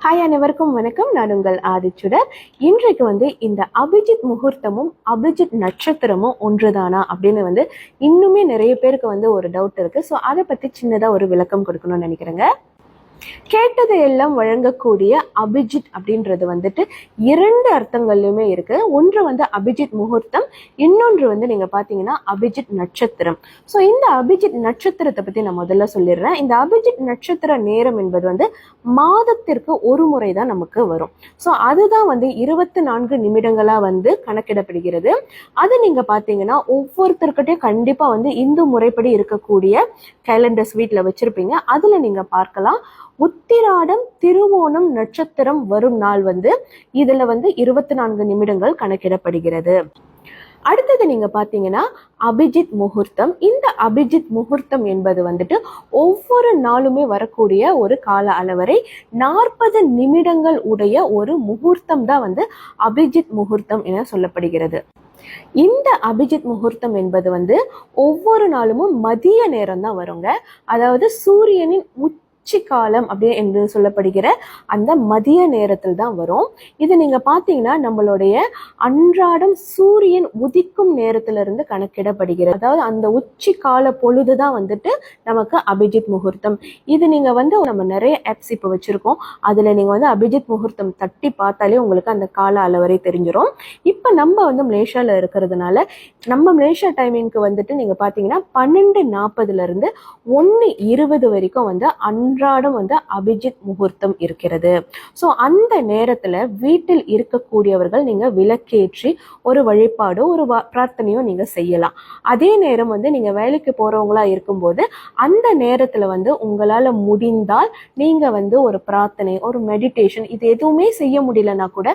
Hi, அனைவருக்கும் வணக்கம். நான் உங்கள் ஆதிச்சுடர். இன்றைக்கு இந்த அபிஜித் முகூர்த்தமும் அபிஜித் நட்சத்திரமும் ஒன்றுதானா அப்படின்னு இன்னுமே நிறைய பேருக்கு ஒரு டவுட் இருக்கு. ஸோ அதை பற்றி சின்னதாக ஒரு விளக்கம் கொடுக்கணும்னு நினைக்கிறேங்க. கேட்டதை எல்லாம் வழங்கக்கூடிய அபிஜித் அப்படின்றது இரண்டு அர்த்தங்கள்லயுமே இருக்கு. ஒன்று அபிஜித் முகூர்த்தம், இன்னொன்று நீங்க பாத்தீங்கன்னா அபிஜித் நட்சத்திரம். ஸோ இந்த அபிஜித் நட்சத்திரத்தை பத்தி நான் முதல்ல சொல்லிடுறேன். இந்த அபிஜித் நட்சத்திர நேரம் என்பது மாதத்திற்கு ஒரு முறை தான் நமக்கு வரும். ஸோ அதுதான் 24 நிமிடங்களா கணக்கிடப்படுகிறது. அது நீங்க பாத்தீங்கன்னா ஒவ்வொருத்தருக்கிட்டையும் கண்டிப்பா இந்து முறைப்படி இருக்கக்கூடிய கேலண்டர்ஸ் வீட்டில் வச்சிருப்பீங்க. அதுல நீங்க பார்க்கலாம், உத்திராடம் திருவோணம் நட்சத்திரம் வரும் நாள் இதுல 24 நிமிடங்கள் கணக்கிடப்படுகிறது. அடுத்தது நீங்க பாத்தீங்கன்னா அபிஜித் முகூர்த்தம். இந்த அபிஜித் முகூர்த்தம் என்பது ஒவ்வொரு நாளுமே வரக்கூடிய ஒரு கால அளவரை 40 நிமிடங்கள் உடைய ஒரு முகூர்த்தம் தான் அபிஜித் முகூர்த்தம் என சொல்லப்படுகிறது. இந்த அபிஜித் முகூர்த்தம் என்பது ஒவ்வொரு நாளும் மதிய நேரம் தான் வருங்க. அதாவது சூரியனின் உச்சி காலம் அப்படி என்று சொல்லப்படுகிற அந்த மதிய நேரத்தில் தான் வரும். இது நீங்க பாத்தீங்கன்னா நம்மளுடைய அன்றாடம் சூரியன் உதிக்கும் நேரத்திலிருந்து கணக்கிடப்படுகிறது. அதாவது அந்த உச்சி கால பொழுதுதான் நமக்கு அபிஜித் முகூர்த்தம். இது நீங்க நம்ம நிறைய ஆப்ஸ் இப்ப வச்சிருக்கோம். அதுல நீங்க அபிஜித் முகூர்த்தம் தட்டி பார்த்தாலே உங்களுக்கு அந்த கால அளவரை தெரிஞ்சிடும். இப்ப நம்ம மலேசியால இருக்கிறதுனால நம்ம மலேசியா டைமிங்க்கு நீங்க பாத்தீங்கன்னா 12:40 இருந்து 1:20 வரைக்கும் அன்றாடம் அபிஜித் முகூர்த்தம் இருக்கிறது. ஸோ அந்த நேரத்துல வீட்டில் இருக்கக்கூடியவர்கள் நீங்க விளக்கேற்றி ஒரு வழிபாடோ ஒரு பிரார்த்தனையோ நீங்க செய்யலாம். அதே நேரம் நீங்க வேலைக்கு போறவங்களா இருக்கும்போது அந்த நேரத்துல உங்களால முடிந்தால் நீங்க ஒரு பிரார்த்தனை, ஒரு மெடிடேஷன், இது எதுவுமே செய்ய முடியலன்னா கூட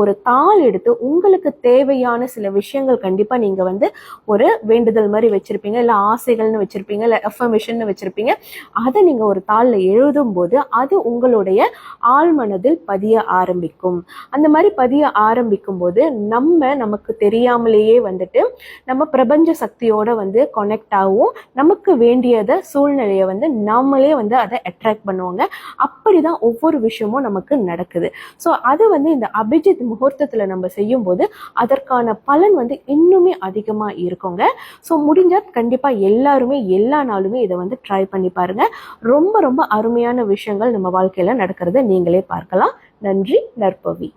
ஒரு தாள் எடுத்து உங்களுக்கு தேவையான சில விஷயங்கள் கண்டிப்பா நீங்க ஒரு வேண்டுதல் மாதிரி வச்சிருப்பீங்க, இல்ல ஆசைகள்னு வச்சிருப்பீங்க, இல்ல அஃபர்மேஷன் வச்சிருப்பீங்க. அதை நீங்க ஒரு தாள்ல எழுதும் போது அது உங்களுடைய ஆழ்மனதில் பதிய ஆரம்பிக்கும். அந்த மாதிரி பதிய ஆரம்பிக்கும் போது நமக்கு தெரியாமலேயே நம்ம பிரபஞ்ச சக்தியோட கனெக்ட் ஆகும். நமக்கு வேண்டியத சூழ்நிலையை நாமளே அதை அட்ராக்ட் பண்ணுவாங்க. அப்படிதான் ஒவ்வொரு விஷயமும் நமக்கு நடக்குது. ஸோ அது இந்த அபிஜித் முகூர்த்தத்துல நம்ம செய்யும் போது அதற்கான பலன் இன்னுமே அதிகமா இருக்குங்க. ஸோ முடிஞ்சா கண்டிப்பா எல்லாருமே எல்லா நாளுமே இதை ட்ரை பண்ணி பாருங்க. ரொம்ப ரொம்ப அருமையான விஷயங்கள் நம்ம வாழ்க்கையில நடக்கிறத நீங்களே பார்க்கலாம். நன்றி, நற்பவி.